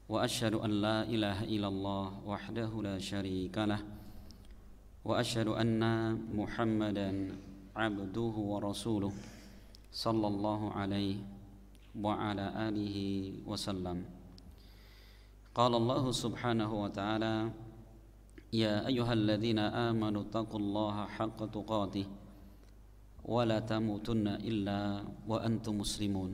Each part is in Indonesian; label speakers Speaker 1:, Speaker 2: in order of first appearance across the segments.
Speaker 1: وأشهد أن لا إله إلا الله وحده لا شريك له وأشهد أن محمدا عبده ورسوله صلى الله عليه وعلى آله وسلم. قال الله سبحانه وتعالى: يا أيها الذين آمنوا اتقوا الله حق تقاته ولا تموتن إلا وأنتم مسلمون.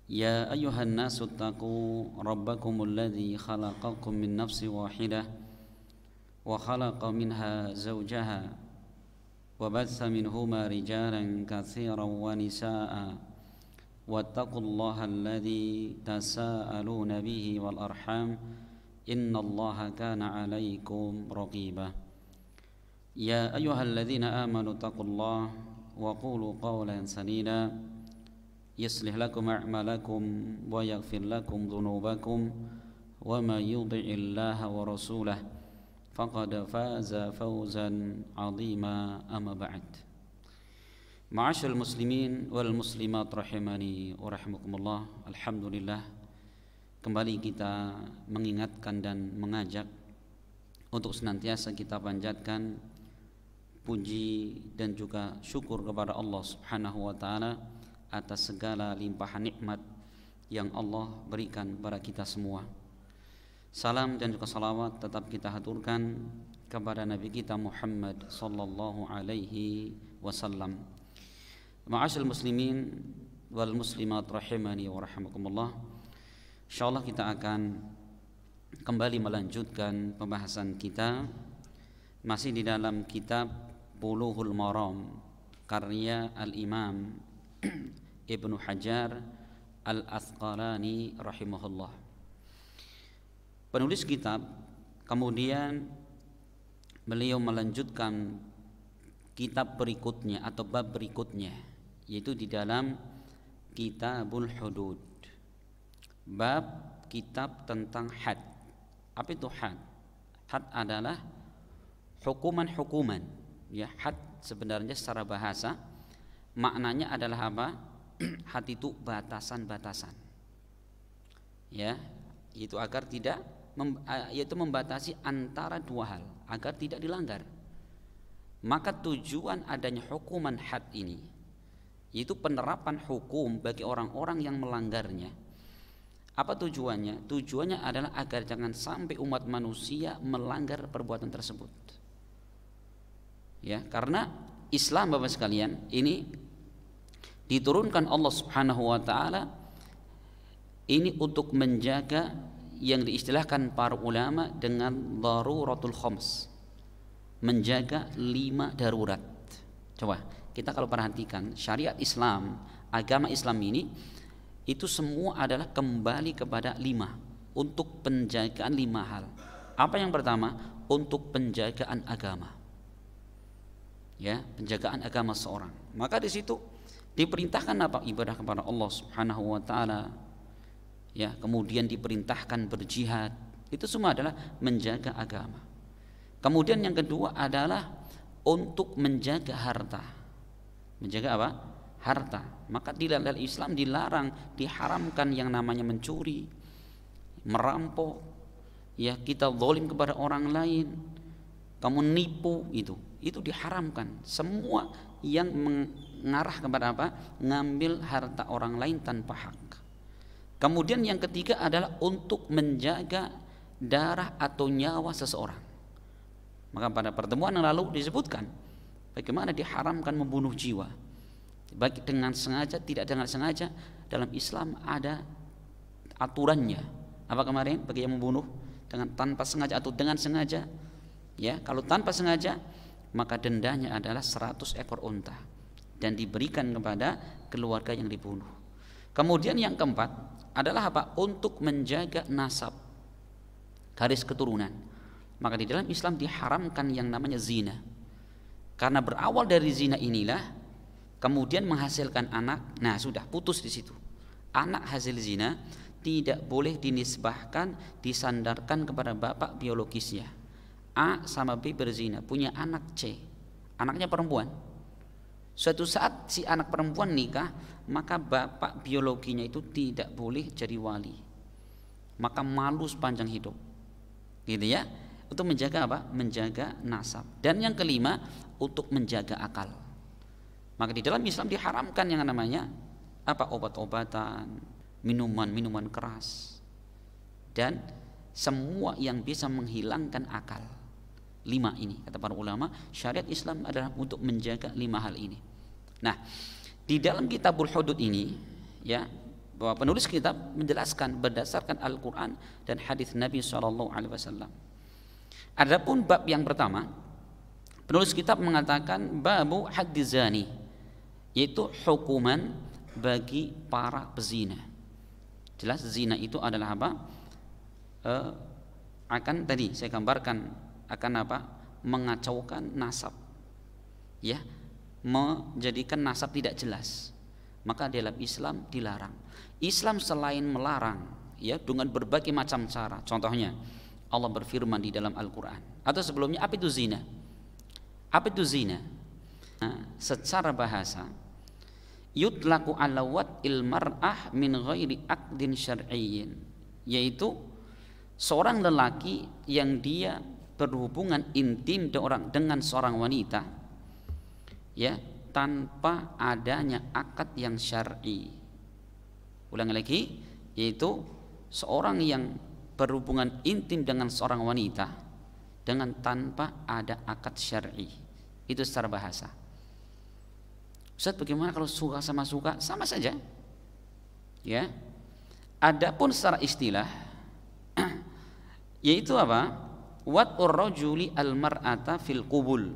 Speaker 1: يا أيها الناس اتقوا ربكم الذي خلقكم من نفس واحدة وخلق منها زوجها وبث منهما رجالا كثيرا ونساء واتقوا الله الذي تساءلون به والأرحام إن الله كان عليكم رقيبا. يا أيها الذين آمنوا اتقوا الله وقولوا قولا سديدا يصلح لكم أعمالكم ويغفر لكم ذنوبكم ومن يطع الله ورسوله فقد فاز فوزا عظيما. أما بعد. Ma'asyiral muslimin wal muslimat rahimani wa rahimakumullah. Alhamdulillah, kembali kita mengingatkan dan mengajak untuk senantiasa kita panjatkan puji dan juga syukur kepada Allah Subhanahu wa taala atas segala limpahan nikmat yang Allah berikan kepada kita semua. Salam dan juga salawat tetap kita haturkan kepada Nabi kita Muhammad sallallahu alaihi wasallam. Ma'asyiral muslimin wal muslimat rahimani wa rahimakumullah. Insyaallah kita akan kembali melanjutkan pembahasan kita masih di dalam kitab Bulughul Maram karya Al-Imam Ibnu Hajar Al-Asqalani rahimahullah. Penulis kitab kemudian beliau melanjutkan kitab berikutnya atau bab berikutnya, yaitu di dalam Kitabul Hudud, bab kitab tentang had. Apa itu had? Had adalah hukuman-hukuman. Ya, had sebenarnya secara bahasa maknanya adalah apa? Had itu batasan-batasan. Ya, itu agar tidak yaitu membatasi antara dua hal agar tidak dilanggar. Maka tujuan adanya hukuman had ini yaitu penerapan hukum bagi orang-orang yang melanggarnya. Apa tujuannya? Tujuannya adalah agar jangan sampai umat manusia melanggar perbuatan tersebut. Ya, karena Islam, Bapak sekalian, ini diturunkan Allah Subhanahu wa taala ini untuk menjaga yang diistilahkan para ulama dengan daruratul khams, menjaga 5 darurat. Coba kita kalau perhatikan syariat Islam, agama Islam ini itu semua adalah kembali kepada 5 untuk penjagaan 5 hal. Apa yang pertama? Untuk penjagaan agama. Ya, penjagaan agama seorang. Maka di situ diperintahkan apa? Ibadah kepada Allah Subhanahu wa taala. Ya, kemudian diperintahkan berjihad. Itu semua adalah menjaga agama. Kemudian yang kedua adalah untuk menjaga harta. Menjaga apa? Harta. Maka di dalam Islam dilarang, diharamkan yang namanya mencuri, merampok, ya, kita zalim kepada orang lain, kamu nipu, itu diharamkan. Semua yang mengarah kepada apa? Ngambil harta orang lain tanpa hak. Kemudian yang ketiga adalah untuk menjaga darah atau nyawa seseorang. Maka pada pertemuan yang lalu disebutkan bagaimana diharamkan membunuh jiwa, baik dengan sengaja, tidak dengan sengaja. Dalam Islam ada aturannya. Apa kemarin? Bagi yang membunuh dengan tanpa sengaja atau dengan sengaja, ya, kalau tanpa sengaja maka dendanya adalah 100 ekor unta dan diberikan kepada keluarga yang dibunuh. Kemudian yang keempat adalah apa? Untuk menjaga nasab, garis keturunan. Maka di dalam Islam diharamkan yang namanya zina. Karena berawal dari zina inilah kemudian menghasilkan anak. Nah, sudah putus di situ. Anak hasil zina tidak boleh dinisbahkan, disandarkan kepada bapak biologisnya. A sama B berzina, punya anak C, anaknya perempuan. Suatu saat si anak perempuan nikah, maka bapak biologinya itu tidak boleh jadi wali. maka malu sepanjang hidup. Gitu ya. Untuk menjaga apa? Menjaga nasab. Dan yang kelima, untuk menjaga akal. Maka di dalam Islam diharamkan yang namanya apa? Obat-obatan, minuman-minuman keras, dan semua yang bisa menghilangkan akal. 5 ini kata para ulama, syariat Islam adalah untuk menjaga 5 hal ini. Nah, di dalam Kitabul Hudud ini ya, bahwa penulis kitab menjelaskan berdasarkan Al-Qur'an dan hadis Nabi SAW. Adapun bab yang pertama, penulis kitab mengatakan babu haddiz zani, yaitu hukuman bagi para pezina. Jelas zina itu adalah apa? Akan tadi saya gambarkan akan apa? Mengacaukan nasab, ya, menjadikan nasab tidak jelas. Maka dalam Islam dilarang. Islam selain melarang, ya, dengan berbagai macam cara. Contohnya Allah berfirman di dalam Al-Quran, atau sebelumnya, apa itu zina? Apa itu zina? Nah, secara bahasa, yutlaku ala wat'il mar'ah min ghairi aqdin syar'iyyin, yaitu seorang lelaki yang dia berhubungan intim dengan seorang wanita, ya, tanpa adanya akad yang syar'i. Ulangi lagi, yaitu seorang yang berhubungan intim dengan seorang wanita dengan tanpa ada akad syar'i. Itu secara bahasa. Ustaz, bagaimana kalau suka sama suka? Sama saja, ya. Adapun secara istilah yaitu apa? Wat'ur rajuli al-mar'ata fil qubul,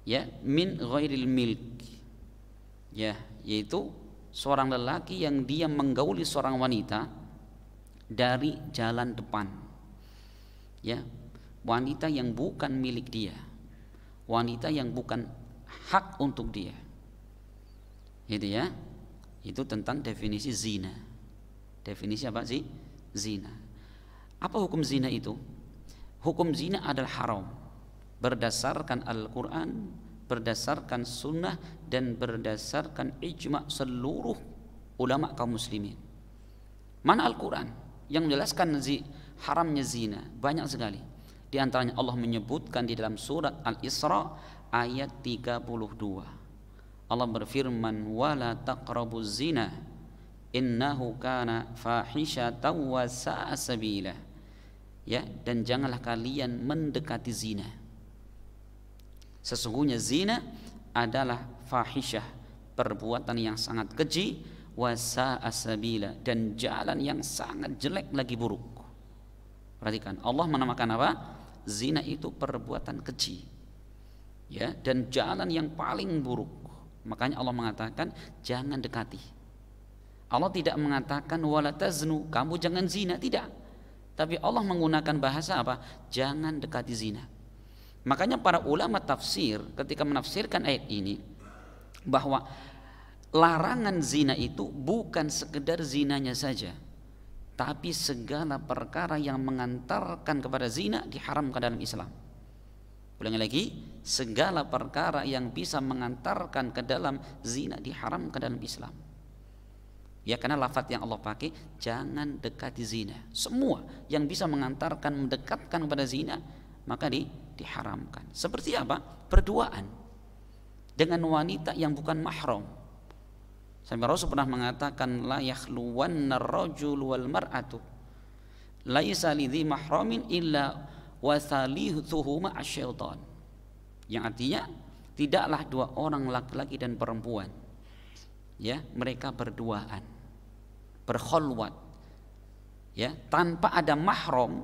Speaker 1: ya, min ghairil milk, ya, yaitu seorang lelaki yang dia menggauli seorang wanita dari jalan depan, ya, wanita yang bukan milik dia, wanita yang bukan hak untuk dia, gitu ya. Itu tentang definisi zina. Definisi apa sih zina? Apa hukum zina itu? Hukum zina adalah haram berdasarkan Al-Quran, berdasarkan sunnah, dan berdasarkan ijma' seluruh ulama kaum muslimin. Mana Al-Quran yang menjelaskan haramnya zina? Banyak sekali. Di antaranya Allah menyebutkan di dalam surat Al-Isra ayat 32. Allah berfirman, wala taqrabuz zina innahu kana fahishatan wa sa'a sabila, ya, dan janganlah kalian mendekati zina. Sesungguhnya zina adalah fahisyah, perbuatan yang sangat keji, wa sa'a sabila, dan jalan yang sangat jelek lagi, buruk. Perhatikan, Allah menamakan apa? Zina itu perbuatan keji, ya, dan jalan yang paling buruk. Makanya Allah mengatakan jangan dekati. Allah tidak mengatakan wala taznu, kamu jangan zina, tidak. Tapi Allah menggunakan bahasa apa? Jangan dekati zina. Makanya para ulama tafsir ketika menafsirkan ayat ini, bahwa larangan zina itu bukan sekedar zinanya saja, tapi segala perkara yang mengantarkan kepada zina diharamkan dalam Islam. Ulangi lagi, segala perkara yang bisa mengantarkan ke dalam zina diharamkan dalam Islam. Ya, karena lafaz yang Allah pakai, jangan dekati zina. Semua yang bisa mengantarkan, mendekatkan kepada zina, maka diharamkan. Seperti apa? Berduaan dengan wanita yang bukan mahram. Sampai Rasul pernah mengatakan, la yakhluwanna ar-rajul wal mar'atu laisa lidhi mahramin illa wa thalithuhuma asy-syaitan. Yang artinya, tidaklah dua orang laki-laki dan perempuan, ya, mereka berduaan, berkholwat, ya, tanpa ada mahram,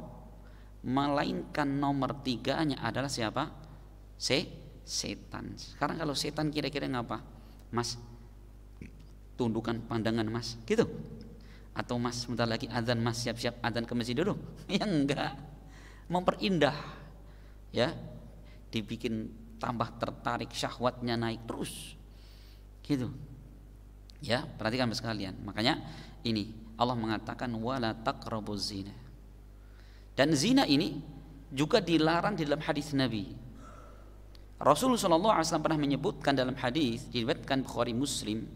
Speaker 1: melainkan nomor tiganya adalah siapa? Setan. Sekarang kalau setan kira-kira ngapa? Mas, tundukkan pandangan mas, gitu. Atau mas, sebentar lagi azan mas, siap-siap azan ke masjid dulu. Ya enggak, memperindah, ya, dibikin tambah tertarik, syahwatnya naik terus, gitu. Ya, perhatikan sekalian. Makanya ini Allah mengatakan wala taqrabuz zina. Dan zina ini juga dilarang di dalam hadis Nabi. Rasulullah SAW pernah menyebutkan dalam hadis diriwayatkan Bukhari Muslim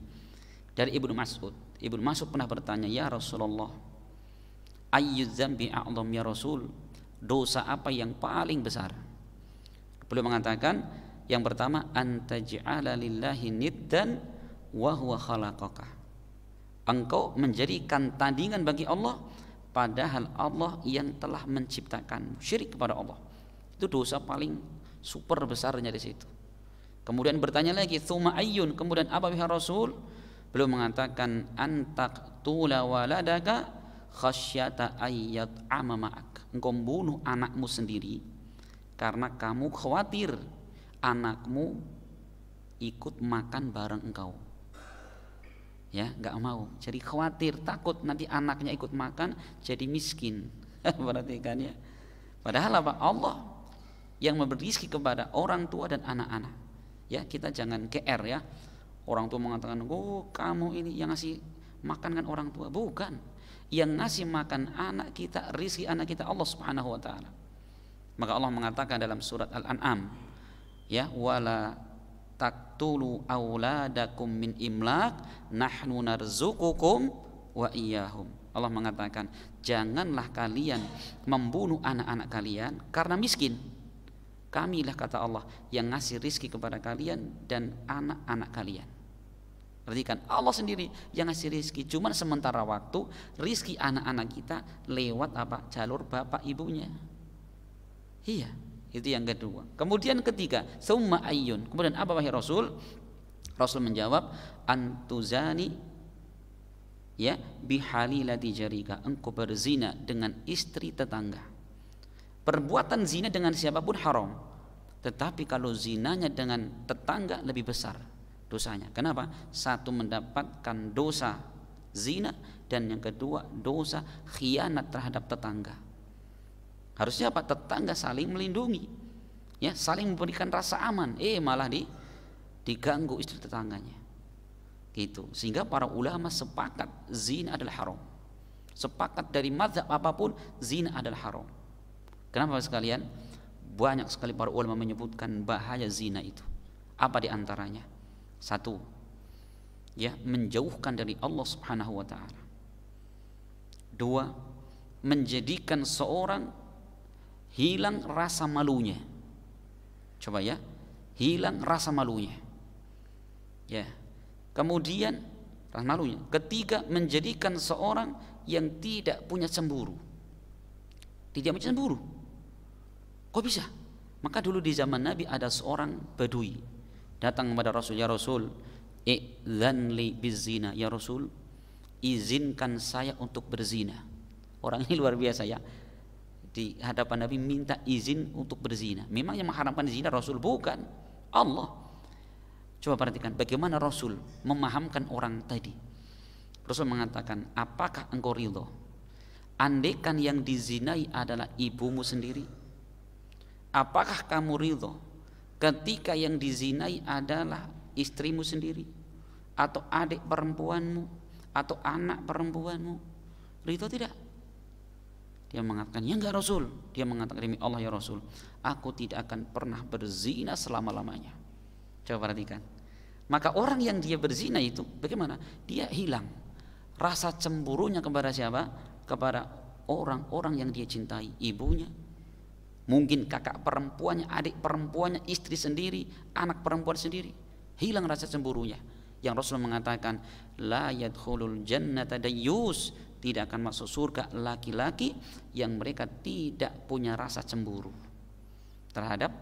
Speaker 1: dari Ibnu Mas'ud. Ibnu Mas'ud pernah bertanya, ya Rasulullah, Ayyuz dzambi a'dzam ya Rasul? Dosa apa yang paling besar? Beliau mengatakan yang pertama, antaj'ala lillahi niddan wa huwa khalaqaka. Engkau menjadikan tandingan bagi Allah padahal Allah yang telah menciptakan. Syirik kepada Allah. Itu dosa paling super besarnya di situ. Kemudian bertanya lagi, tsumma ayyun? Kemudian apa wahai Rasul? Beliau mengatakan, antaqtula waladaka khasyata ayyat amama'ak. Engkau membunuh anakmu sendiri karena kamu khawatir anakmu ikut makan bareng engkau. Ya, nggak mau. Jadi khawatir, takut nanti anaknya ikut makan jadi miskin. Perhatikan ya. Padahal apa? Allah yang memberi rezeki kepada orang tua dan anak-anak. Ya, kita jangan GR ya. Orang tua mengatakan, "Oh, kamu ini yang ngasih makan kan orang tua." Bukan. Yang ngasih makan anak kita, rezeki anak kita Allah Subhanahu wa taala. Maka Allah mengatakan dalam surat Al-An'am, ya, wala taqtulu auladakum min imlaq nahnu narzuqukum wa iyyahum. Allah mengatakan, janganlah kalian membunuh anak-anak kalian karena miskin. Kamilah, kata Allah, yang ngasih rizki kepada kalian dan anak-anak kalian. Perhatikan, Allah sendiri yang ngasih rizki. Cuman sementara waktu rizki anak-anak kita lewat apa? Jalur bapak ibunya. Iya, itu yang kedua. Kemudian ketiga, summa ayyun. Kemudian apa wahai Rasul? Rasul menjawab, antuzani ya bihalilati jarika. Engkau berzina dengan istri tetangga. Perbuatan zina dengan siapapun haram. Tetapi kalau zinanya dengan tetangga lebih besar dosanya. Kenapa? Satu, mendapatkan dosa zina, dan yang kedua dosa khianat terhadap tetangga. Harusnya apa? Tetangga saling melindungi, ya, saling memberikan rasa aman. Malah diganggu istri tetangganya. Gitu. Sehingga para ulama sepakat zina adalah haram. Sepakat dari mazhab apapun zina adalah haram. Kenapa sekalian? Banyak sekali para ulama menyebutkan bahaya zina itu. Apa di antaranya? Satu, ya, menjauhkan dari Allah Subhanahu wa taala. Dua, menjadikan seorang hilang rasa malunya. Coba ya, hilang rasa malunya. Ya. Kemudian rasa malunya. Ketiga, menjadikan seorang yang tidak punya cemburu. Tidak punya cemburu. Kok bisa? Maka dulu di zaman Nabi ada seorang Badui datang kepada Rasul, ya Rasul, idzan li bizina, ya Rasul, izinkan saya untuk berzina. Orang ini luar biasa ya. Di hadapan Nabi minta izin untuk berzina. Memang yang mengharamkan zina Rasul, bukan Allah. Coba perhatikan bagaimana Rasul memahamkan orang tadi. Rasul mengatakan, apakah engkau ridho andaikan yang dizinai adalah ibumu sendiri? Apakah kamu ridho ketika yang dizinai adalah istrimu sendiri, atau adik perempuanmu, atau anak perempuanmu? Ridho tidak? Dia mengatakan, ya enggak Rasul. Dia mengatakan, demi Allah ya Rasul, aku tidak akan pernah berzina selama-lamanya. Coba perhatikan. Maka orang yang dia berzina itu bagaimana? Dia hilang rasa cemburunya kepada siapa? Kepada orang-orang yang dia cintai, ibunya, mungkin kakak perempuannya, adik perempuannya, istri sendiri, anak perempuan sendiri. Hilang rasa cemburunya. Yang Rasul mengatakan, la yadkhulul jannata dayyus, tidak akan masuk surga laki-laki yang mereka tidak punya rasa cemburu terhadap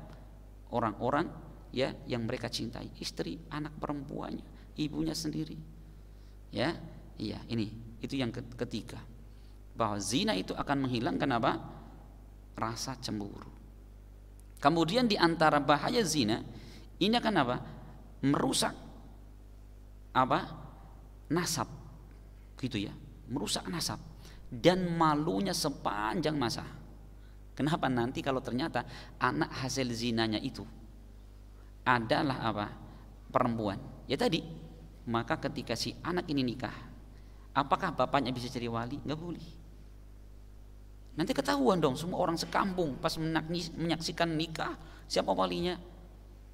Speaker 1: orang-orang, ya, yang mereka cintai, istri, anak perempuannya, ibunya sendiri. Ya, iya, itu yang ketiga, bahwa zina itu akan menghilangkan apa? Rasa cemburu. Kemudian di antara bahaya zina ini akan apa? Merusak apa? Nasab, gitu ya, merusak nasab dan malunya sepanjang masa. Kenapa? Nanti kalau ternyata anak hasil zinanya itu adalah apa? Perempuan, ya tadi, maka ketika si anak ini nikah, apakah bapaknya bisa jadi wali? Nggak boleh. Nanti ketahuan dong semua orang sekampung pas menyaksikan nikah, siapa walinya?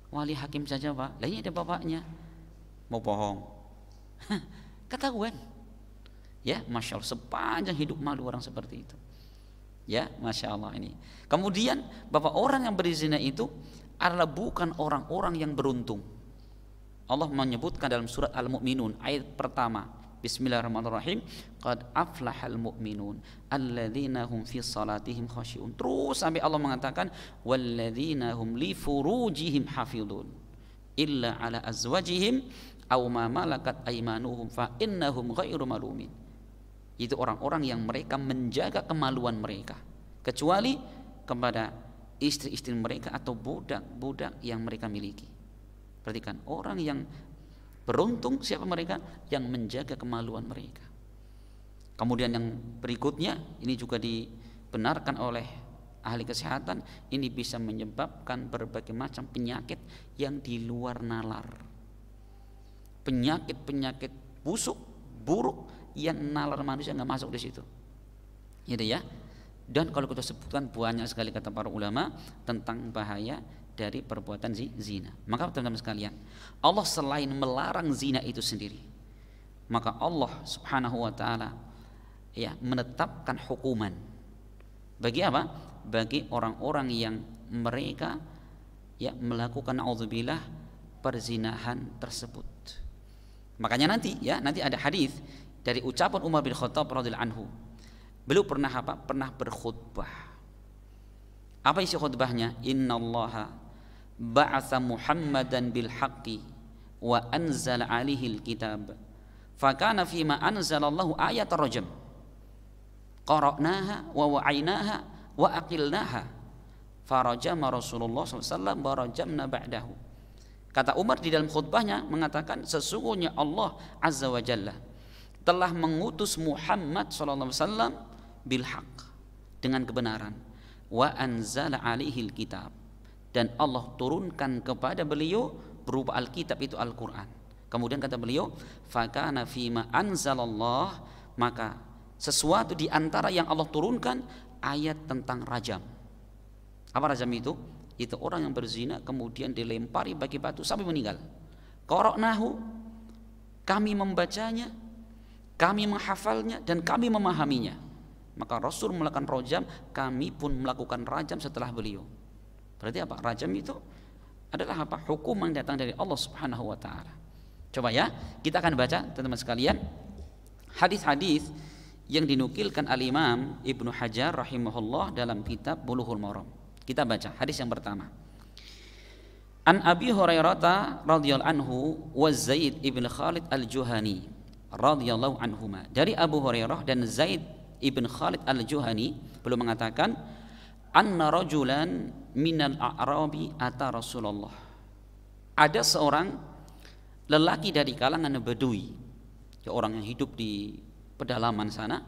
Speaker 1: Wali hakim saja Pak. Lah ini ada bapaknya. Mau bohong. Ketahuan. Ya, masya Allah, sepanjang hidup malu orang seperti itu. Ya, masya Allah ini. Kemudian bahwa orang yang berzina itu adalah bukan orang-orang yang beruntung. Allah menyebutkan dalam surat Al-Mu'minun ayat pertama, Bismillahirrahmanirrahim, qad aflahal mu'minun alladzina hum fi salatihim khashi'un. Terus sampai Allah mengatakan walladzina hum li furujihim hafidun illa ala azwajihim aw ma malakat aymanuhum fa innahum ghairu malumin. Itu orang-orang yang mereka menjaga kemaluan mereka kecuali kepada istri-istri mereka atau budak-budak yang mereka miliki. Perhatikan, orang yang beruntung siapa mereka? Yang menjaga kemaluan mereka. Kemudian yang berikutnya, ini juga dibenarkan oleh ahli kesehatan, ini bisa menyebabkan berbagai macam penyakit yang di luar nalar. Penyakit-penyakit busuk, buruk yang nalar manusia nggak masuk di situ. Gitu ya. Dan kalau kita sebutkan banyak sekali kata para ulama tentang bahaya dari perbuatan zina. Maka teman-teman sekalian, Allah selain melarang zina itu sendiri, maka Allah Subhanahu wa taala ya menetapkan hukuman. Bagi apa? Bagi orang-orang yang mereka ya melakukan auzubillah perzinahan tersebut. Makanya nanti ada hadis dari ucapan Umar bin Khattab radhiyallahu anhu. Beliau pernah apa? Pernah berkhutbah. Apa isi khutbahnya? Innallaha ba'atha Muhammadan bil haqqi wa anzala 'alaihi al-kitab. Fa kana fima anzalallahu ayat ar-rajm. Qara'naha wa wa'aynaha wa aqilnaha. Farajama Rasulullah SAW wa rajamna ba'dahu. Kata Umar di dalam khutbahnya mengatakan sesungguhnya Allah Azza wa Jalla telah mengutus Muhammad SAW bil haq, dengan kebenaran, wa anzala alaihil kitab, dan Allah turunkan kepada beliau berupa Alkitab, itu Al-Quran. Kemudian kata beliau, fakana fima anzalallah, maka sesuatu di antara yang Allah turunkan ayat tentang rajam. Apa rajam itu? Itu orang yang berzina kemudian dilempari bagi batu sampai meninggal. Qara'nahu, kami membacanya, kami menghafalnya, dan kami memahaminya. Maka Rasul melakukan rajam, kami pun melakukan rajam setelah beliau. Berarti apa? Rajam itu adalah apa? Hukuman yang datang dari Allah Subhanahu wa taala. Coba ya, kita akan baca teman-teman sekalian hadis-hadis yang dinukilkan al-Imam Ibnu Hajar rahimahullah dalam kitab Bulughul Maram. Kita baca hadis yang pertama. An Abi Hurairah radhiyallahu anhu wa Zaid ibn Khalid al-Juhani radhiyallahu anhuma. Dari Abu Hurairah dan Zaid ibn Khalid al-Juhani belum mengatakan anna rajulan minal a'rabi ata Rasulullah. Ada seorang lelaki dari kalangan Badui, ya orang yang hidup di pedalaman sana,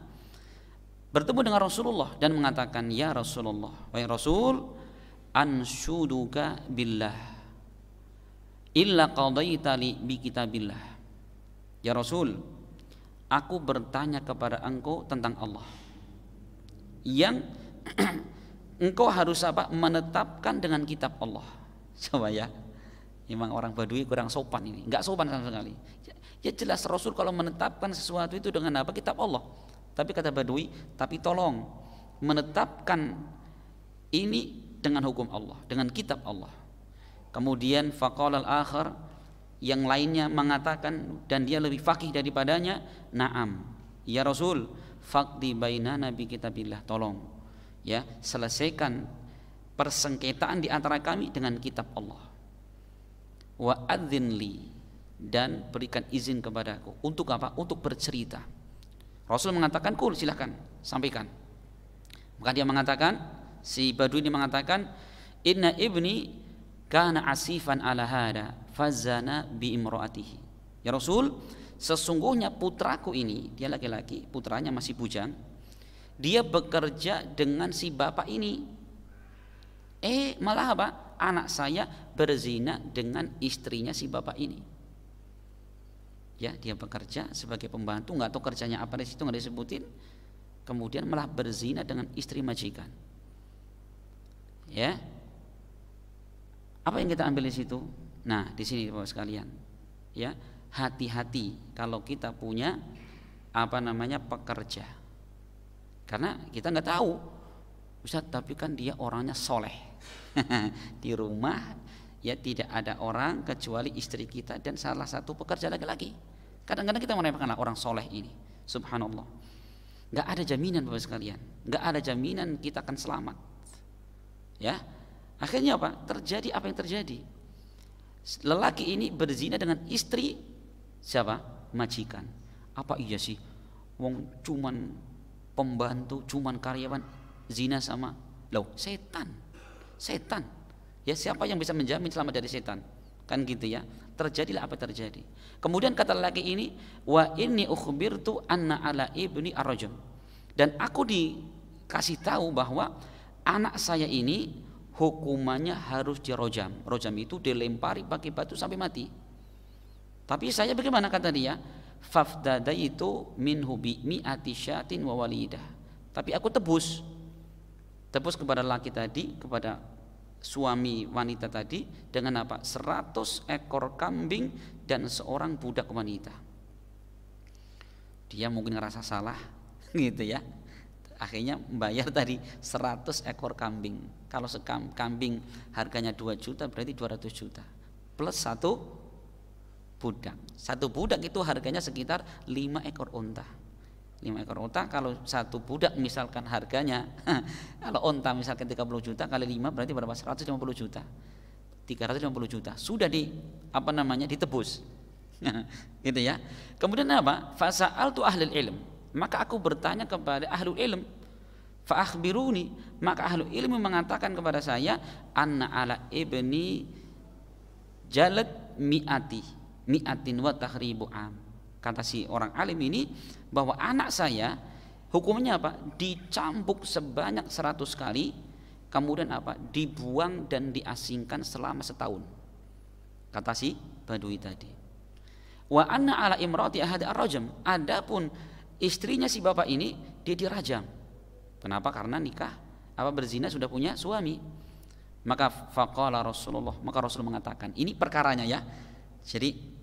Speaker 1: bertemu dengan Rasulullah dan mengatakan, ya Rasulullah, wahai Rasul, anshuduka billah illa qadaita li bi kitabillah. Ya Rasul, aku bertanya kepada engkau tentang Allah yang engkau harus apa? Menetapkan dengan kitab Allah. Coba ya, memang orang Badui kurang sopan ini, nggak sopan sama sekali. Ya jelas Rasul kalau menetapkan sesuatu itu dengan apa? Kitab Allah. Tapi kata Badui, tapi tolong menetapkan ini dengan hukum Allah, dengan kitab Allah. Kemudian faqala al-akhar, yang lainnya mengatakan dan dia lebih faqih daripadanya, na'am ya Rasul, faqdi bainana bi kitabillah, tolong ya selesaikan persengketaan di antara kami dengan kitab Allah. Wa adzin dan berikan izin kepadaku untuk apa? Untuk bercerita. Rasul mengatakan, kul, silahkan sampaikan. Maka dia mengatakan, si Badui ini mengatakan, inna ibni kana asifan ala hada fazana bi imraatihi. Ya Rasul, sesungguhnya putraku ini, dia laki-laki, putranya masih bujang, dia bekerja dengan si bapak ini. Malah apa? Anak saya berzina dengan istrinya si bapak ini. Ya, dia bekerja sebagai pembantu, nggak tahu kerjanya apa di situ, nggak disebutin. Kemudian malah berzina dengan istri majikan. Ya, apa yang kita ambil di situ? Nah, di sini Bapak sekalian, ya, hati-hati kalau kita punya pekerja. Karena kita nggak tahu, Ustaz, tapi kan dia orangnya soleh. Di rumah ya tidak ada orang kecuali istri kita dan salah satu pekerja laki-laki. Kadang-kadang kita meremehkan orang soleh ini. Subhanallah. Nggak ada jaminan Bapak sekalian. Nggak ada jaminan kita akan selamat. Ya, akhirnya apa? Terjadi apa yang terjadi? Lelaki ini berzina dengan istri siapa? Majikan. Apa iya sih? Wong cuman pembantu, cuman karyawan zina sama setan. Setan. Ya, siapa yang bisa menjamin selamat dari setan? Kan gitu ya. Terjadilah apa terjadi. Kemudian kata lelaki ini, wa inni ukhbirtu anna ala ibni arrajam. Dan aku dikasih tahu bahwa anak saya ini hukumannya harus dirojam. Rojam itu dilempari pakai batu sampai mati. Tapi saya bagaimana kata dia? Fafdadaitu minhu bi mi'ati syatin wa walidah. Tapi aku tebus kepada laki tadi, kepada suami wanita tadi dengan apa? 100 ekor kambing dan seorang budak wanita. Dia mungkin ngerasa salah gitu ya. Akhirnya membayar tadi 100 ekor kambing. Kalau kambing harganya 2 juta berarti 200 juta. Plus satu budak. Satu budak itu harganya sekitar 5 ekor unta. 5 ekor unta, kalau satu budak misalkan harganya kalau unta misalkan 30 juta kali 5 berarti berapa? 150 juta. 350 juta. Sudah ditebus. Gitu ya. Kemudian apa? Fasa'altu ahlul ilm. Maka aku bertanya kepada ahlul ilm. Fa akhbiruni, maka ahlul ilm mengatakan kepada saya, anna ala ibni jalad mi'atin wa takhribu am. Kata si orang alim ini bahwa anak saya hukumnya apa? Dicambuk sebanyak 100 kali, kemudian apa? Dibuang dan diasingkan selama setahun. Kata si badui tadi. Wa anna ala imrati ahad ar-rajam. Adapun istrinya si bapak ini dia dirajam. Kenapa? Karena berzina sudah punya suami. Maka faqala Rasulullah, maka Rasul mengatakan, ini perkaranya ya. Jadi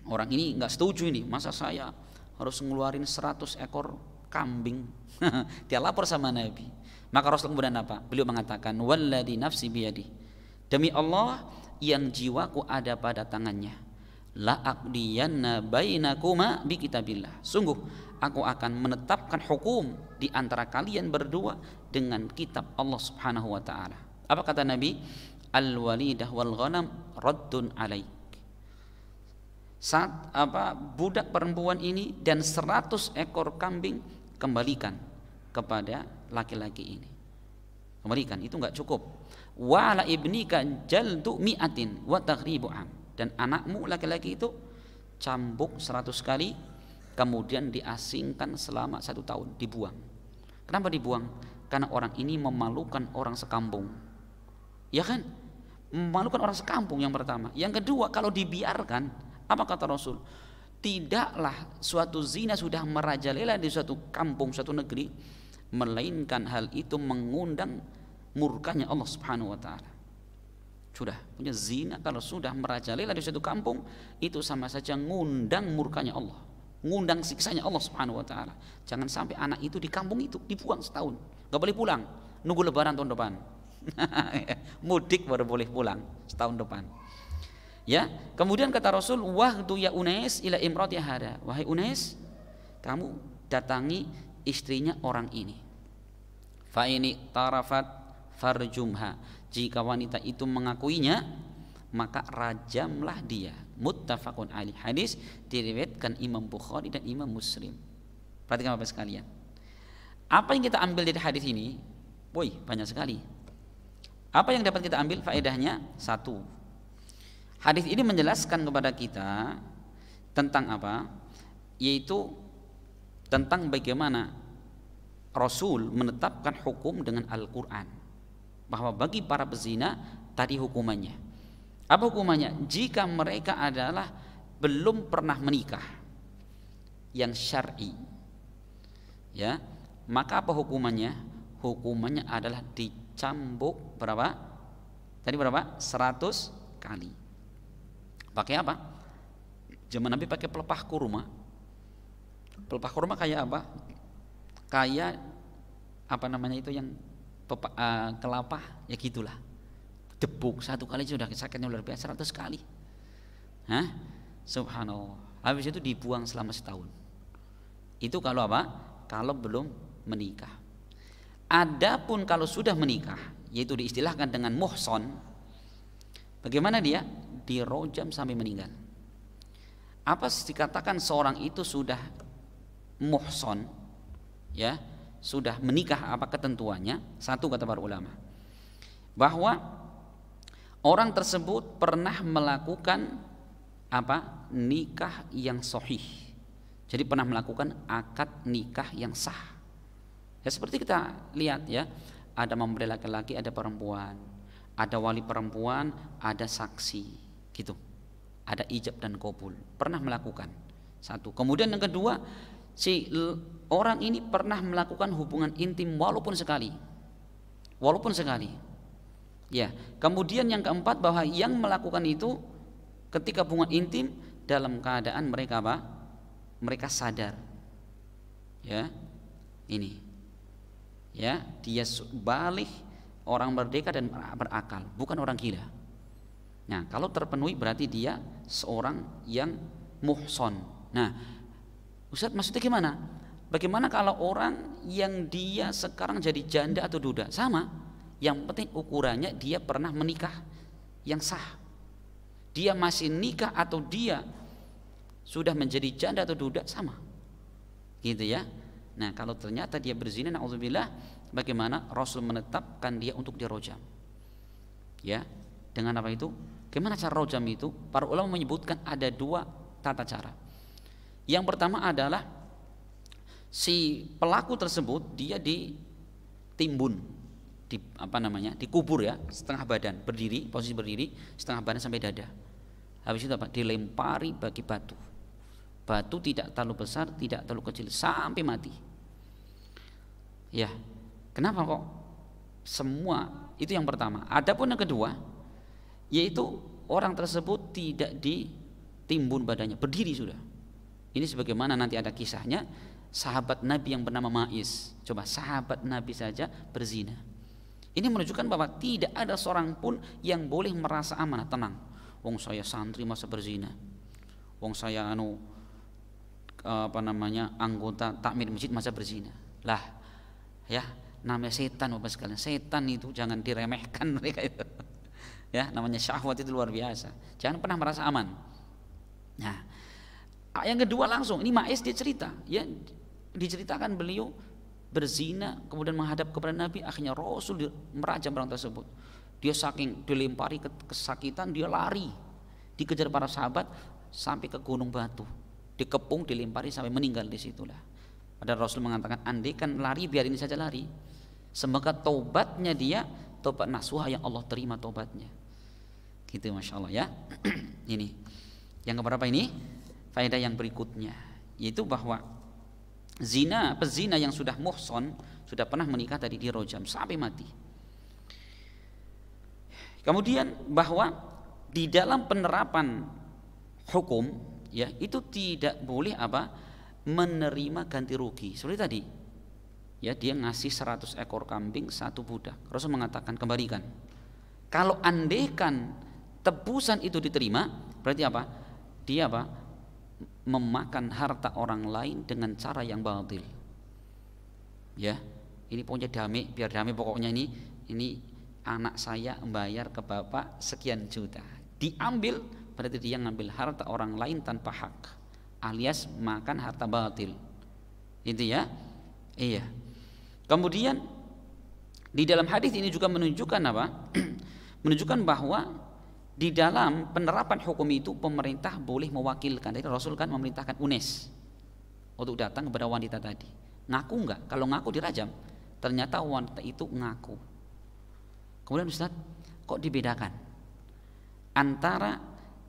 Speaker 1: orang ini enggak setuju ini, masa saya harus ngeluarin 100 ekor kambing. Dia lapor sama Nabi. Maka Rasul kemudian apa? Beliau mengatakan, walladzi nafsi biyadi. Demi Allah yang jiwaku ada pada tangannya. La aqdiyanna bainakuma bi kitabillah. Sungguh aku akan menetapkan hukum di antara kalian berdua dengan kitab Allah Subhanahu wa taala. Apa kata Nabi? Al-walidah wal ghanam raddun alaik. Budak perempuan ini dan 100 ekor kambing kembalikan kepada laki-laki ini. Kembalikan, itu enggak cukup. Wa ala ibnika jaldu mi'atin wa taghribu am. Dan anakmu laki-laki itu cambuk 100 kali, kemudian diasingkan selama 1 tahun, dibuang. Kenapa dibuang? Karena orang ini memalukan orang sekampung. Ya kan? Memalukan orang sekampung yang pertama. Yang kedua, kalau dibiarkan, apa kata Rasul? Tidaklah suatu zina sudah merajalela di suatu kampung, suatu negeri, melainkan hal itu mengundang murkanya Allah Subhanahu wa taala. Sudah punya zina kalau sudah merajalela di suatu kampung, itu sama saja ngundang murkanya Allah, ngundang siksanya Allah Subhanahu wa taala. Jangan sampai anak itu di kampung itu dibuang setahun, enggak boleh pulang, nunggu lebaran tahun depan. Mudik baru boleh pulang setahun depan. Ya, kemudian kata Rasul, wahdu ya Unais ila imrati hada. Wahai Unais, kamu datangi istrinya orang ini. Fa ini tarafat farjumha. Jika wanita itu mengakuinya, maka rajamlah dia. Muttafaqun alaih. Hadis diriwayatkan Imam Bukhari dan Imam Muslim. Perhatikan Bapak sekalian. Apa yang kita ambil dari hadis ini? Woi, banyak sekali. Apa yang dapat kita ambil faedahnya? 1. Hadis ini menjelaskan kepada kita tentang apa? Yaitu tentang bagaimana Rasul menetapkan hukum dengan Al-Quran, bahwa bagi para pezina tadi hukumannya. Apa hukumannya? Jika mereka adalah belum pernah menikah yang syar'i, ya, maka apa hukumannya? Hukumannya adalah dicambuk berapa? Tadi berapa? 100 kali. Pakai apa? Zaman Nabi pakai pelepah kurma. Pelepah kurma kayak apa? Kayak apa namanya itu yang kelapa ya gitulah. Debuk satu kali sudah sakitnya luar biasa 100 kali. Hah? Subhanallah. Habis itu dibuang selama setahun. Itu kalau apa? Kalau belum menikah. Adapun kalau sudah menikah, yaitu diistilahkan dengan muhson, bagaimana dia? Dirojam sampai meninggal. Apa dikatakan seorang itu sudah muhson, ya, sudah menikah, apa ketentuannya? Satu, kata para ulama, bahwa orang tersebut pernah melakukan apa? Nikah yang sahih. Jadi pernah melakukan akad nikah yang sah. Ya seperti kita lihat ya, ada mempelai laki-laki, ada perempuan, ada wali perempuan, ada saksi, gitu. Ada ijab dan qabul, pernah melakukan. Satu. Kemudian yang kedua, si orang ini pernah melakukan hubungan intim walaupun sekali. Walaupun sekali. Ya. Kemudian yang keempat, bahwa yang melakukan itu ketika hubungan intim dalam keadaan mereka apa? Mereka sadar. Ya. Ini. Ya, dia balik, orang merdeka dan berakal, bukan orang gila. Nah, kalau terpenuhi berarti dia seorang yang muhson. Nah, Ustaz maksudnya gimana? Bagaimana kalau orang yang dia sekarang jadi janda atau duda? Sama. Yang penting ukurannya dia pernah menikah yang sah. Dia masih nikah atau dia sudah menjadi janda atau duda, sama. Gitu ya. Nah, kalau ternyata dia berzina, na'udzubillah, bagaimana Rasul menetapkan dia untuk dirojam? Ya, dengan apa itu? Gimana cara rojam itu? Para ulama menyebutkan ada 2 tata cara. Yang pertama adalah si pelaku tersebut dia ditimbun, dikubur ya, setengah badan, berdiri, posisi berdiri, setengah badan sampai dada. Habis itu apa? Dilempari bagi batu. Batu tidak terlalu besar, tidak terlalu kecil, sampai mati. Ya, kenapa kok semua? Itu yang pertama. Adapun yang kedua, yaitu orang tersebut tidak ditimbun badannya, berdiri sudah. Ini sebagaimana nanti ada kisahnya sahabat Nabi yang bernama Ma'is. Coba, sahabat Nabi saja berzina. Ini menunjukkan bahwa tidak ada seorang pun yang boleh merasa aman, tenang. Wong saya santri masa berzina. Wong saya anggota takmir masjid masa berzina. Lah, ya, namanya setan Bapak sekalian. Setan itu jangan diremehkan mereka itu. Ya, namanya syahwat itu luar biasa. Jangan pernah merasa aman. Nah, yang kedua langsung ini Ma'is dia cerita, ya, diceritakan beliau berzina kemudian menghadap kepada Nabi, akhirnya Rasul merajam orang tersebut. Dia saking dilempari kesakitan, dia lari, dikejar para sahabat sampai ke Gunung Batu, dikepung, dilempari sampai meninggal di situlah. Padahal Rasul mengatakan, andaikan lari biar ini saja lari, semoga taubatnya dia taubat nasuha yang Allah terima taubatnya. Gitu, masya Allah ya. Ini yang keberapa ini? Faedah yang berikutnya, yaitu bahwa pezina yang sudah muhson, sudah pernah menikah tadi, dirojam sampai mati. Kemudian bahwa di dalam penerapan hukum, ya, itu tidak boleh apa? Menerima ganti rugi. Seperti tadi, ya, dia ngasih 100 ekor kambing, 1 budak. Rasul mengatakan kembalikan. Kalau andaikan tebusan itu diterima, berarti apa? Dia apa? Memakan harta orang lain dengan cara yang batil. Ya, ini pokoknya damai, biar damai pokoknya ini anak saya membayar ke bapak sekian juta. Diambil, berarti dia ngambil harta orang lain tanpa hak, alias makan harta batil. Itu ya. Iya. Kemudian di dalam hadis ini juga menunjukkan apa? Menunjukkan bahwa di dalam penerapan hukum itu pemerintah boleh mewakilkan. Jadi Rasul kan memerintahkan Unes untuk datang kepada wanita tadi. Ngaku enggak? Kalau ngaku dirajam. Ternyata wanita itu ngaku. Kemudian Ustaz, kok dibedakan antara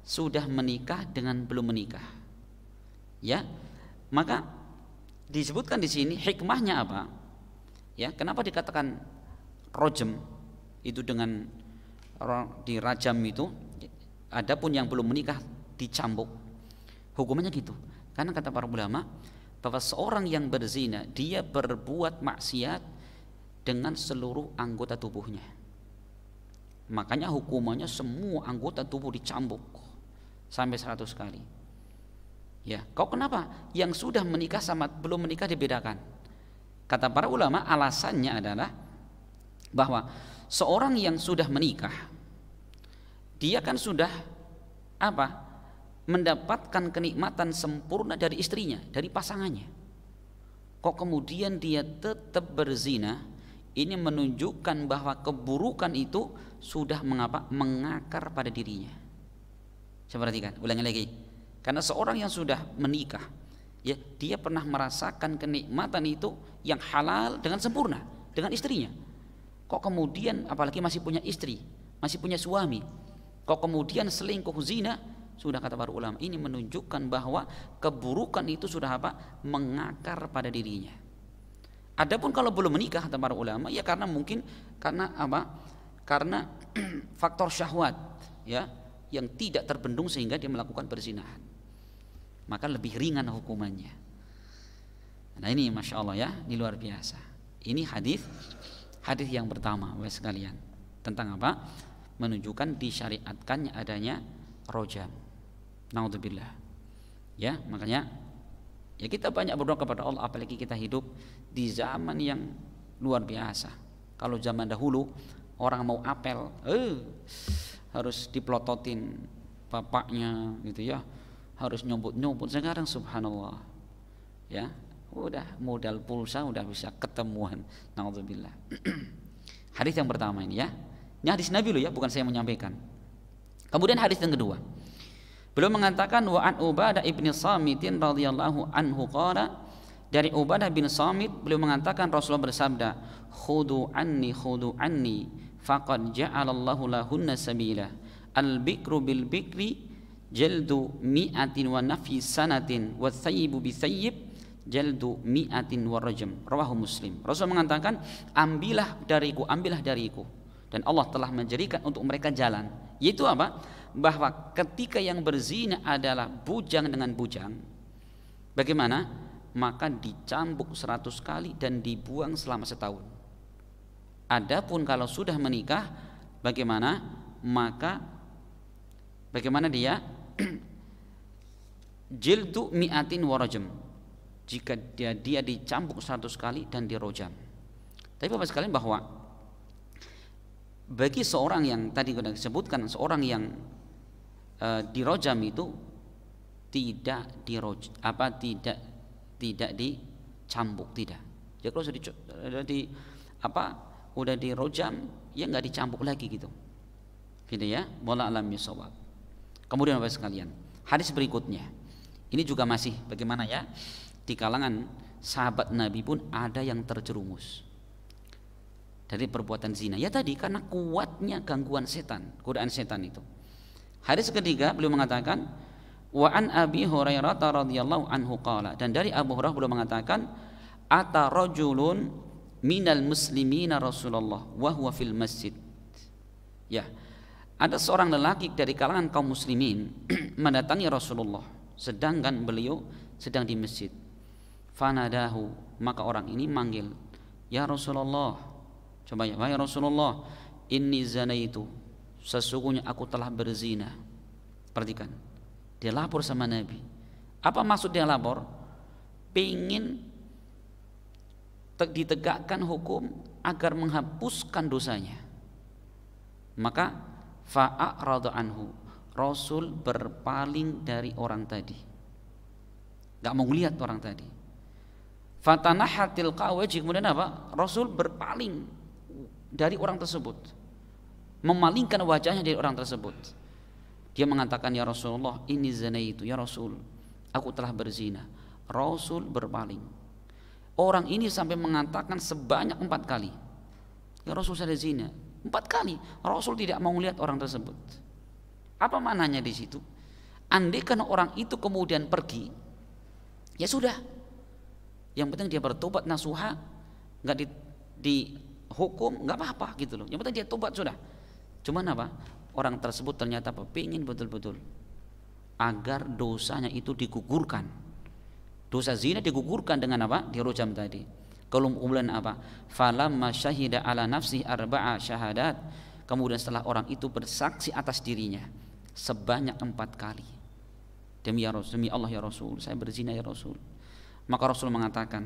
Speaker 1: sudah menikah dengan belum menikah? Ya, maka disebutkan di sini hikmahnya apa? Ya, kenapa dikatakan rojem itu dengan dirajam itu? Adapun yang belum menikah dicambuk. Hukumannya gitu. Karena kata para ulama, bahwa seorang yang berzina dia berbuat maksiat dengan seluruh anggota tubuhnya. Makanya hukumannya semua anggota tubuh dicambuk sampai 100 kali. Ya, kau kenapa? Yang sudah menikah sama belum menikah dibedakan? Kata para ulama alasannya adalah bahwa seorang yang sudah menikah dia kan sudah apa? Mendapatkan kenikmatan sempurna dari istrinya, dari pasangannya. Kok kemudian dia tetap berzina? Ini menunjukkan bahwa keburukan itu sudah mengakar pada dirinya. Saya perhatikan, ulangi lagi. Karena seorang yang sudah menikah, ya dia pernah merasakan kenikmatan itu yang halal dengan sempurna dengan istrinya. Kok kemudian apalagi masih punya istri, masih punya suami, kok kemudian selingkuh zina? Sudah kata para ulama, ini menunjukkan bahwa keburukan itu sudah mengakar pada dirinya. Adapun kalau belum menikah kata para ulama, ya karena mungkin karena karena faktor syahwat, ya, yang tidak terbendung sehingga dia melakukan perzinahan. Maka lebih ringan hukumannya. Nah ini masya Allah ya, ini luar biasa. Ini hadis yang pertama, Bapak sekalian, tentang apa? Menunjukkan disyariatkannya adanya rojam. Naudzubillah. Ya, makanya ya kita banyak berdoa kepada Allah, apalagi kita hidup di zaman yang luar biasa. Kalau zaman dahulu orang mau apel, harus diplototin bapaknya gitu ya, harus nyumput. Sekarang subhanallah, ya udah modal pulsa udah bisa ketemuan. Naudzubillah. Hadis yang pertama ini ya, ini hadis Nabi loh ya, bukan saya menyampaikan. Kemudian hadis yang kedua, beliau mengatakan wa an Ubadah ibn Samitin radhiyallahu anhu qala, dari Ubadah bin Samit beliau mengatakan Rasulullah bersabda, khudu anni faqad ja'alallahu lahunna sabila al bikru bil bikri jaldu mi'atin wa nafyi sanatin wa thayyibu bi thayyib jaldu mi'atin wa rajam. Rawahu Muslim. Rasul mengatakan ambillah dariku dan Allah telah menjadikan untuk mereka jalan, yaitu apa? Bahwa ketika yang berzina adalah bujang dengan bujang, bagaimana? Maka dicambuk 100 kali dan dibuang selama setahun. Adapun kalau sudah menikah, bagaimana? Maka bagaimana dia? Jildu mi'atin warajam. Jika dia dicambuk 100 kali dan dirojam. Tapi Bapak sekalian, bahwa bagi seorang yang tadi sudah disebutkan, seorang yang dirojam itu tidak dicambuk, tidak. Jadi kalau sudah dirojam, ya nggak dicambuk lagi gitu. Gitu ya. Wallahu a'lam bishawab. Kemudian Bapak sekalian, hadis berikutnya. Ini juga masih bagaimana ya? Di kalangan sahabat Nabi pun ada yang terjerumus dari perbuatan zina. Ya tadi karena kuatnya gangguan setan, godaan setan itu. Hadis ketiga beliau mengatakan wa an Abi Hurairah radhiyallahu anhu qala, dan dari Abu Hurairah beliau mengatakan ata rajulun minal muslimina Rasulullah wa huwa fil masjid. Ya, ada seorang lelaki dari kalangan kaum muslimin mendatangi Rasulullah sedangkan beliau sedang di masjid. Fanadahu, maka orang ini manggil, ya Rasulullah, coba ya Rasulullah, inni zanaitu, sesungguhnya aku telah berzina. Perhatikan, dia lapor sama Nabi. Apa maksud dia lapor? Pengen ditegakkan hukum agar menghapuskan dosanya. Maka fa'arada anhu, Rasul berpaling dari orang tadi, gak mau lihat orang tadi. Fatanahatil qawaji, kemudian apa? Rasul berpaling dari orang tersebut, memalingkan wajahnya dari orang tersebut. Dia mengatakan, ya Rasulullah, ini zanaitu, ya Rasul, aku telah berzina. Rasul berpaling. Orang ini sampai mengatakan sebanyak 4 kali, ya Rasul, saya zina. 4 kali Rasul tidak mau melihat orang tersebut. Apa maknanya di situ? Andaikan orang itu kemudian pergi, ya sudah, yang penting dia bertobat nasuha, nggak dihukum, nggak apa-apa gitu loh. Yang penting dia tobat sudah. Cuman apa? Orang tersebut ternyata ingin betul-betul agar dosanya itu digugurkan, Dosa zina digugurkan dengan apa? Dirojam tadi. Kemudian apa? Falamma syahida ala nafsi arba'a syahadat. Kemudian setelah orang itu bersaksi atas dirinya sebanyak 4 kali. Demi Allah ya Rasul, saya berzina ya Rasul. Maka Rasul mengatakan,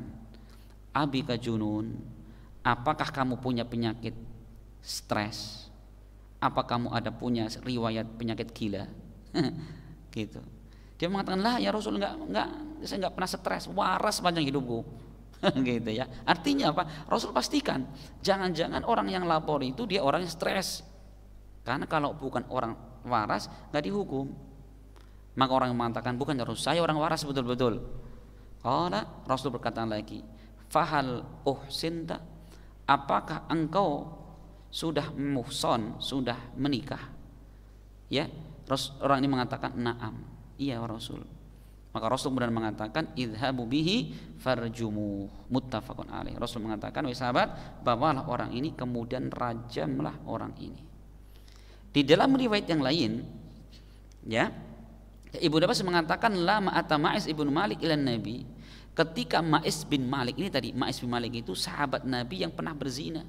Speaker 1: Abika junun, apakah kamu punya penyakit stres? Apa kamu ada punya riwayat penyakit gila? Gitu. Dia mengatakan, lah ya Rasul, enggak, saya enggak pernah stres, waras sepanjang hidupku. Gitu ya. Artinya apa? Rasul pastikan jangan-jangan orang yang lapor itu dia orang yang stres. Karena kalau bukan orang waras enggak dihukum. Maka orang yang mengatakan, bukan ya Rasul, saya orang waras betul-betul. Qala, Rasul berkata lagi, fahal uhsinta, apakah engkau sudah muhson, sudah menikah? Ya, orang ini mengatakan na'am, iya Rasul. Maka Rasul kemudian mengatakan idhabu bihi farjumuh, muttafaqun alaih. Rasul mengatakan, wahai sahabat, bawalah orang ini kemudian rajamlah orang ini. Di dalam riwayat yang lain, ya, Ibnu Abbas mengatakan lama ata Ma'is ibnu Malik ilan Nabi. Ketika Ma'is bin Malik ini tadi, Ma'is bin Malik itu sahabat Nabi yang pernah berzina.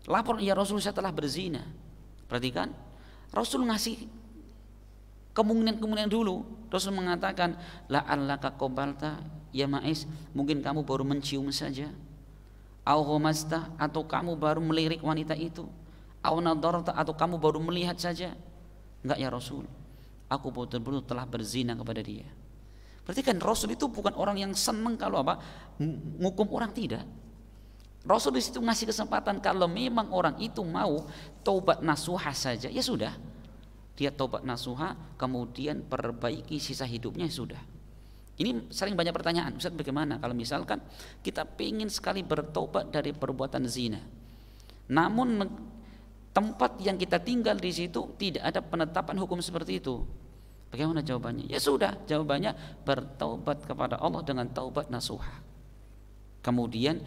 Speaker 1: Lapor, ya Rasul, saya telah berzina. Perhatikan, Rasul ngasih kemungkinan dulu. Rasul mengatakan, la'allaka qabalta ya Ma'is, mungkin kamu baru mencium saja. Au ghamasta, atau kamu baru melirik wanita itu. Au nadarta, atau kamu baru melihat saja. Enggak ya Rasul, aku betul-betul telah berzina kepada dia. Berarti kan Rasul itu bukan orang yang senang kalau apa? Ngukum orang, tidak. Rasul di situ ngasih kesempatan kalau memang orang itu mau taubat nasuha saja, ya sudah. Dia taubat nasuha, kemudian perbaiki sisa hidupnya, sudah. Ini sering banyak pertanyaan, Ustaz, bagaimana kalau misalkan kita ingin sekali bertobat dari perbuatan zina, namun tempat yang kita tinggal di situ tidak ada penetapan hukum seperti itu. Bagaimana jawabannya? Ya sudah, jawabannya bertaubat kepada Allah dengan taubat nasuha. Kemudian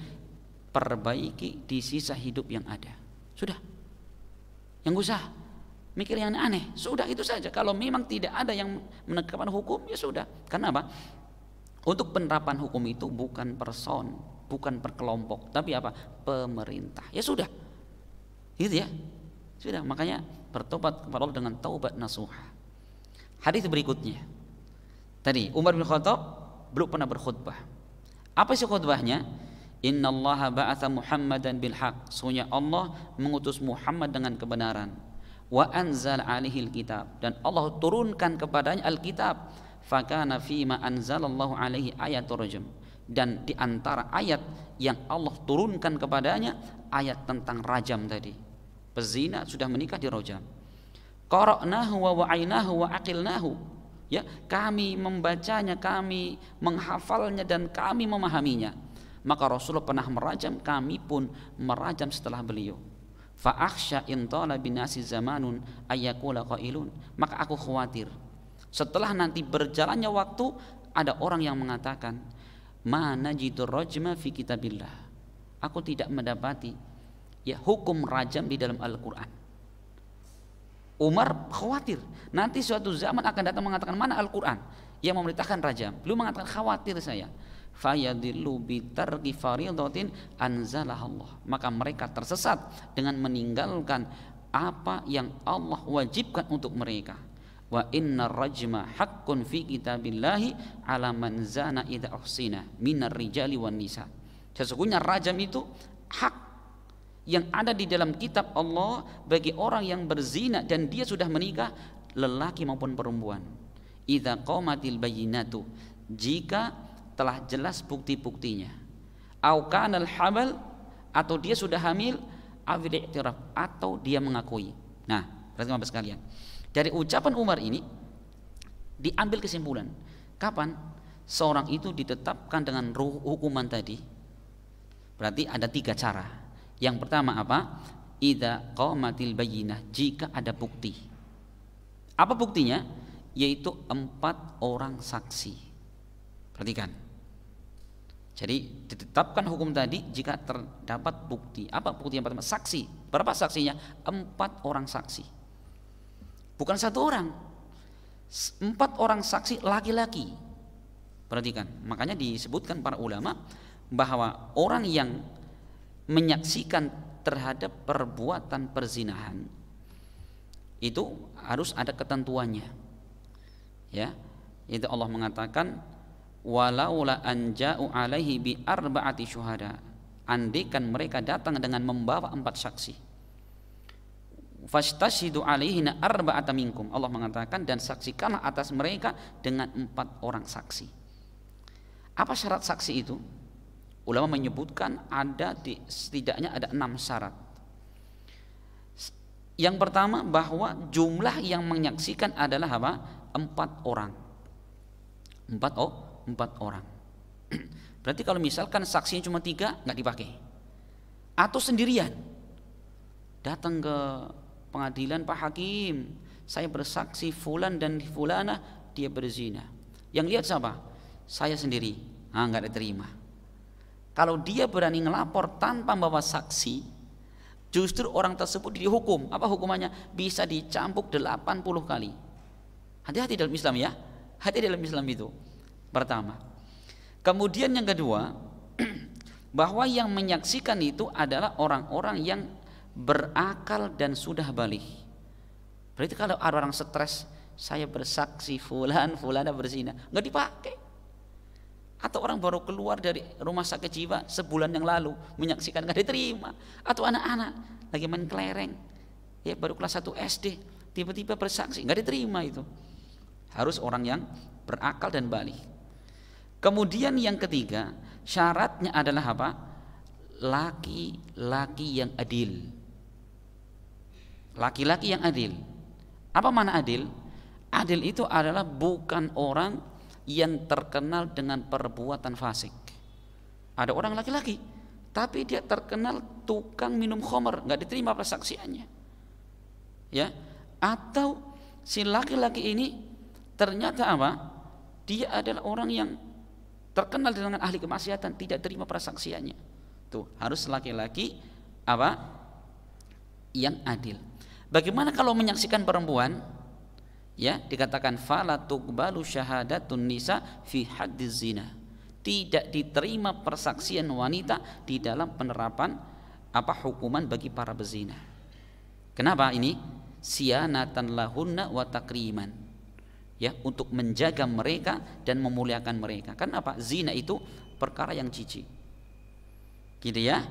Speaker 1: perbaiki di sisa hidup yang ada. Sudah. Yang usah mikir yang aneh. Sudah, itu saja. Kalau memang tidak ada yang menegakkan hukum, ya sudah. Karena apa? Untuk penerapan hukum itu bukan person, bukan per kelompok, tapi apa? Pemerintah. Ya sudah. Gitu ya. Sudah, makanya bertobat kepada Allah dengan taubat nasuha. Hadis berikutnya. Tadi Umar bin Khattab belum pernah berkhutbah. Apa isi khutbahnya? Innallaha ba'atha Muhammadan bil haq. Sesungguhnya Allah mengutus Muhammad dengan kebenaran. Wa anzal alaihi kitab, dan Allah turunkan kepadanya Alkitab. Fakana fima anzalallahu alaihi ayatul rajm, dan di antara ayat yang Allah turunkan kepadanya ayat tentang rajam tadi. Pezina sudah menikah dirajam. Qara'nahu wa wa'ainahu wa aqilnahu. Ya, kami membacanya, kami menghafalnya, dan kami memahaminya. Maka Rasulullah pernah merajam, kami pun merajam setelah beliau. Fa akhsha in tala binasi zamanun ayyakula qailun. Maka aku khawatir setelah nanti berjalannya waktu ada orang yang mengatakan, ma najidur rajma fi kitabillah. Aku tidak mendapati ya hukum rajam di dalam Al-Qur'an. Umar khawatir nanti suatu zaman akan datang mengatakan, mana Al-Quran yang memerintahkan rajam. Belum mengatakan, khawatir saya. Fayadillu bitarqi faridatin anzalah Allah. Maka mereka tersesat dengan meninggalkan apa yang Allah wajibkan untuk mereka. Wa inna rajma haqqun fi kitabillahi ala man zana idza uhsina minar rijali wan nisa. Sesungguhnya rajam itu hak yang ada di dalam kitab Allah bagi orang yang berzina dan dia sudah menikah, lelaki maupun perempuan. Idza qamatil bayyinatu, jika telah jelas bukti-buktinya. Au kanal habal, atau dia sudah hamil, awil i'tiraf, atau dia mengakui. Nah, berarti Bapak sekalian, dari ucapan Umar ini diambil kesimpulan, kapan seorang itu ditetapkan dengan hukuman tadi? Berarti ada 3 cara. Yang pertama apa? Idza qamatil bayyinah, jika ada bukti. Apa buktinya? Yaitu 4 orang saksi. Perhatikan. Jadi ditetapkan hukum tadi jika terdapat bukti. Apa bukti yang pertama? Saksi. Berapa saksinya? 4 orang saksi. Bukan 1 orang. 4 orang saksi laki-laki. Perhatikan, makanya disebutkan para ulama bahwa orang yang menyaksikan terhadap perbuatan perzinahan itu harus ada ketentuannya. Ya, itu Allah mengatakan walaula anja'u alaihi bi arba'ati syuhada, andaikan mereka datang dengan membawa 4 saksi, fastashidu alaihina arba'ata minkum, Allah mengatakan dan saksikanlah atas mereka dengan 4 orang saksi. Apa syarat saksi itu? Ulama menyebutkan setidaknya ada 6 syarat. Yang pertama bahwa jumlah yang menyaksikan adalah apa? 4 orang. 4 orang. Berarti kalau misalkan saksinya cuma 3 nggak dipakai. Atau sendirian. Datang ke pengadilan, Pak Hakim, saya bersaksi fulan dan fulana dia berzina. Yang lihat siapa? Saya sendiri. Nggak diterima. Kalau dia berani ngelapor tanpa membawa saksi, justru orang tersebut dihukum. Apa hukumannya? Bisa dicambuk 80 kali. Hati-hati dalam Islam ya. Hati dalam Islam itu. Pertama. Kemudian yang kedua, bahwa yang menyaksikan itu adalah orang-orang yang berakal dan sudah balik. Berarti kalau ada orang stres, saya bersaksi fulana berzina, nggak dipakai. Atau orang baru keluar dari rumah sakit jiwa sebulan yang lalu menyaksikan, nggak diterima. Atau anak-anak lagi main kelereng, ya baru kelas 1 SD tiba-tiba bersaksi, nggak diterima itu. Harus orang yang berakal dan balik. Kemudian yang ketiga, syaratnya adalah apa? Laki-laki yang adil. Laki-laki yang adil. Apa makna adil? Adil itu adalah bukan orang yang terkenal dengan perbuatan fasik. Ada orang laki-laki tapi dia terkenal tukang minum khamr, nggak diterima persaksiannya. Ya, atau si laki-laki ini ternyata apa? Dia adalah orang yang terkenal dengan ahli kemaksiatan, tidak terima persaksiannya. Tuh, harus laki-laki apa? Yang adil. Bagaimana kalau menyaksikan perempuan? Ya, dikatakan fala tuqbalu syahadatun nisa fi haddiz zina. Tidak diterima persaksian wanita di dalam penerapan apa hukuman bagi para pezina. Kenapa ini? Siyanatan lahunna wa takriman. Ya, untuk menjaga mereka dan memuliakan mereka. Karena apa? Zina itu perkara yang jijik. Gitu ya.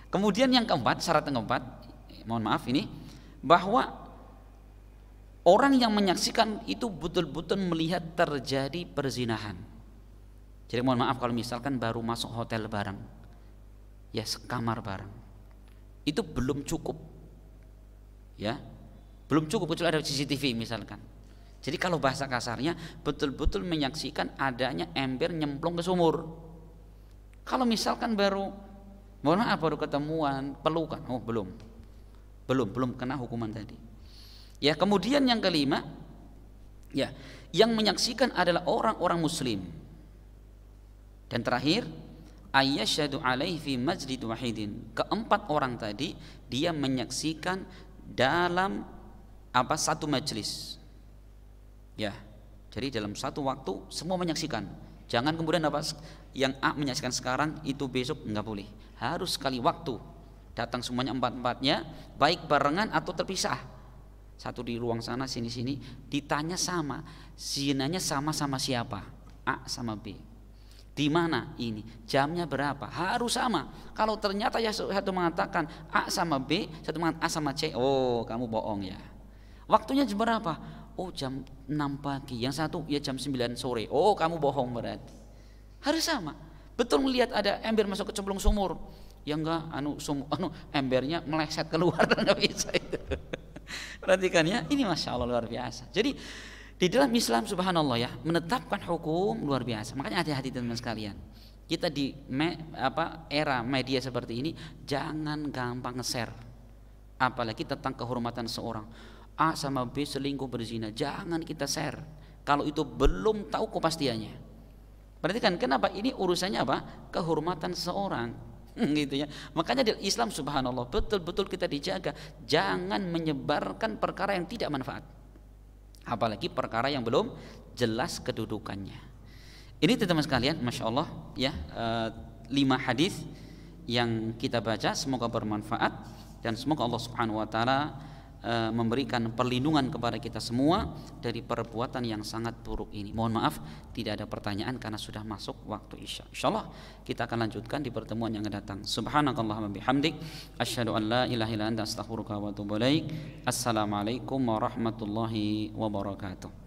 Speaker 1: Kemudian yang keempat, syarat yang keempat, mohon maaf ini, bahwa orang yang menyaksikan itu betul-betul melihat terjadi perzinahan. Jadi mohon maaf kalau misalkan baru masuk hotel bareng, ya sekamar bareng, itu belum cukup, ya belum cukup kecuali ada CCTV misalkan. Jadi kalau bahasa kasarnya betul-betul menyaksikan adanya ember nyemplung ke sumur. Kalau misalkan baru, mohon maaf baru ketemuan, pelukan, oh belum kena hukuman tadi. Ya, kemudian yang kelima, ya, yang menyaksikan adalah orang-orang muslim. Dan terakhir, ayyasyhadu alaihi fi majlid wahidin. Keempat orang tadi dia menyaksikan dalam apa? Satu majelis. Ya. Jadi dalam satu waktu semua menyaksikan. Jangan kemudian apa? Yang A menyaksikan sekarang itu besok enggak boleh. Harus sekali waktu. Datang semuanya empat-empatnya, baik barengan atau terpisah. Satu di ruang sana sini ditanya sama, zinanya sama siapa? A sama B. Di mana ini? Jamnya berapa? Harus sama. Kalau ternyata ya satu mengatakan A sama B, satu mengatakan A sama C, oh kamu bohong ya. Waktunya jam berapa? Oh jam 6 pagi. Yang satu ya jam 9 sore. Oh kamu bohong berarti. Harus sama. Betul melihat ada ember masuk ke cemplung sumur. Ya enggak, embernya meleset keluar dan nggak bisa itu. Perhatikan ya, ini masya Allah luar biasa. Jadi di dalam Islam subhanallah ya menetapkan hukum luar biasa. Makanya hati-hati teman-teman sekalian. Kita di era media seperti ini jangan gampang nge-share. Apalagi tentang kehormatan seorang. A sama B selingkuh berzina, jangan kita share. Kalau itu belum tahu kepastiannya. Perhatikan kenapa ini urusannya apa? Kehormatan seorang. Gitu ya. Makanya di Islam subhanallah betul-betul kita dijaga jangan menyebarkan perkara yang tidak manfaat. Apalagi perkara yang belum jelas kedudukannya. Ini teman-teman sekalian, masya Allah ya, 5 hadis yang kita baca semoga bermanfaat dan semoga Allah Subhanahu wa taala memberikan perlindungan kepada kita semua dari perbuatan yang sangat buruk ini. Mohon maaf tidak ada pertanyaan karena sudah masuk waktu Isya. Insyaallah kita akan lanjutkan di pertemuan yang akan datang. Subhanakallahumma bihamdik asyhadu an la ilaha illa anta astaghfiruka wa atubu ilaik. Assalamualaikum warahmatullahi wabarakatuh.